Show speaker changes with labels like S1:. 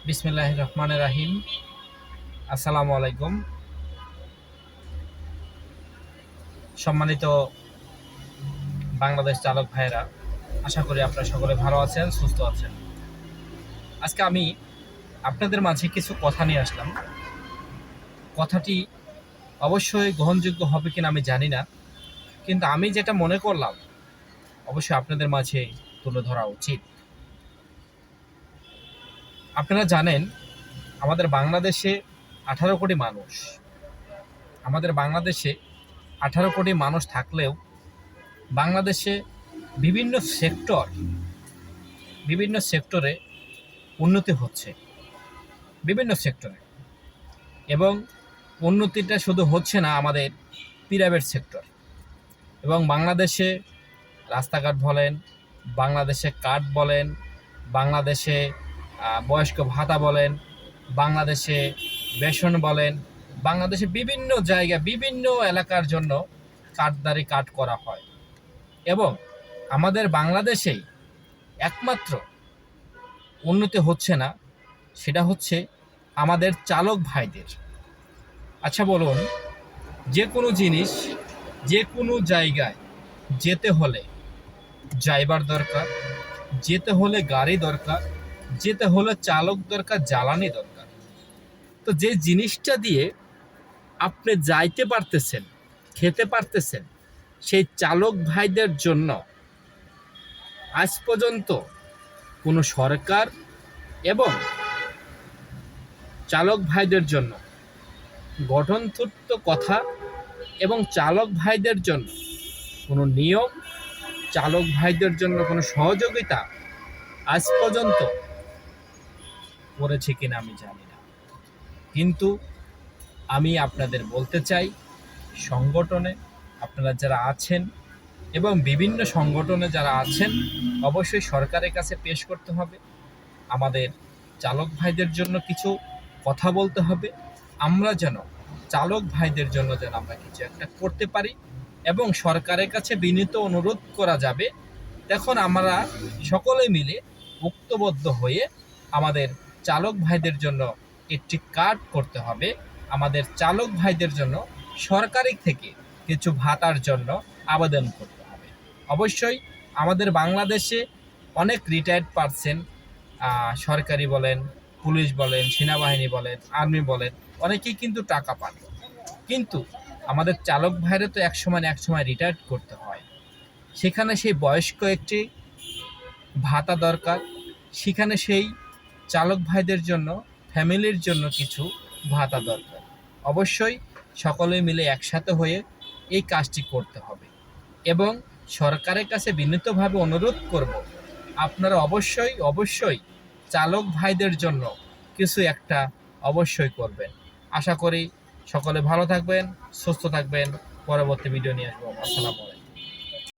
S1: বিসমিল্লাহির রহমানির রাহিম। আসসালামু আলাইকুম। সম্মানিত বাংলাদেশ চালক ভাইয়েরা, আশা করি আপনারা সকলে ভালো আছেন, সুস্থ আছেন। আজকে আমি আপনাদের মাঝে কিছু কথা নিয়ে আসলাম। কথাটি অবশ্যই গ্রহণযোগ্য হবে কিনা আমি জানি না, কিন্তু আমি যেটা মনে করলাম অবশ্যই আপনাদের মাঝে তুলে ধরা উচিত। আপনারা জানেন আমাদের বাংলাদেশে 18 কোটি মানুষ। আমাদের বাংলাদেশে 18 কোটি মানুষ থাকলেও বাংলাদেশে বিভিন্ন সেক্টরে উন্নতি হচ্ছে, বিভিন্ন সেক্টরে। এবং উন্নতিটা শুধু হচ্ছে না আমাদের প্রাইভেট সেক্টর, এবং বাংলাদেশে রাস্তাঘাট বলেন, বাংলাদেশে কার্ড বলেন, বাংলাদেশে বয়স্ক ভাতা বলেন, বাংলাদেশে বেসন বলেন, বাংলাদেশে বিভিন্ন জায়গা বিভিন্ন এলাকার জন্য কার্ড করা হয়। এবং আমাদের বাংলাদেশেই একমাত্র উন্নতি হচ্ছে না, সেটা হচ্ছে আমাদের চালক ভাইদের। আচ্ছা বলুন, যে কোনো জিনিস যে কোনো জায়গায় যেতে হলে ড্রাইভার দরকার, যেতে হলে গাড়ি দরকার, যেতে হলে চালক দরকার, জ্বালানি দরকার। তো যে জিনিসটা দিয়ে আপনি যাইতে পারতেছেন, খেতে পারতেছেন, সেই চালক ভাইদের জন্য আজ পর্যন্ত কোনো সরকার এবং চালক ভাইদের জন্য গঠনতন্ত্র কথা এবং চালক ভাইদের জন্য কোনো নিয়ম, চালক ভাইদের জন্য কোনো সহযোগিতা আজ পর্যন্ত করেছে কিনা আমি জানি না। কিন্তু আমি আপনাদের বলতে চাই, সংগঠনে আপনারা যারা আছেন এবং বিভিন্ন সংগঠনে যারা আছেন, অবশ্যই সরকারের কাছে পেশ করতে হবে। আমাদের চালক ভাইদের জন্য কিছু কথা বলতে হবে। আমরা যেন চালক ভাইদের জন্য যেন আমরা কিছু একটা করতে পারি, এবং সরকারের কাছে বিনীত অনুরোধ করা যাবে। তখন আমরা সকলে মিলে ঐক্যবদ্ধ হয়ে আমাদের চালক ভাইদের জন্য একটি কার্ড করতে হবে। আমাদের চালক ভাইদের জন্য সরকারি থেকে কিছু ভাতার জন্য আবেদন করতে হবে। অবশ্যই আমাদের বাংলাদেশে অনেক রিটায়ার্ড পারসন, সরকারি বলেন, পুলিশ বলেন, সেনাবাহিনী বলেন, আর্মি বলেন, অনেকেই কিন্তু টাকা পান। কিন্তু আমাদের চালক ভাইরা তো এক সময় রিটায়ার্ড করতে হয়। সেখানে সেই বয়স্ক একটি ভাতা দরকার, সেখানে সেই চালক ভাইদের জন্য, ফ্যামিলির জন্য কিছু ভাতা দরকার। অবশ্যই সকলে মিলে একসাথে হয়ে এই কাজটি করতে হবে, এবং সরকারের কাছে বিনীতভাবে অনুরোধ করব, আপনারা অবশ্যই চালক ভাইদের জন্য কিছু একটা অবশ্যই করবেন। আশা করি সকলে ভালো থাকবেন, সুস্থ থাকবেন। পরবর্তী ভিডিও নিয়ে আসবো। আসসালামু আলাইকুম।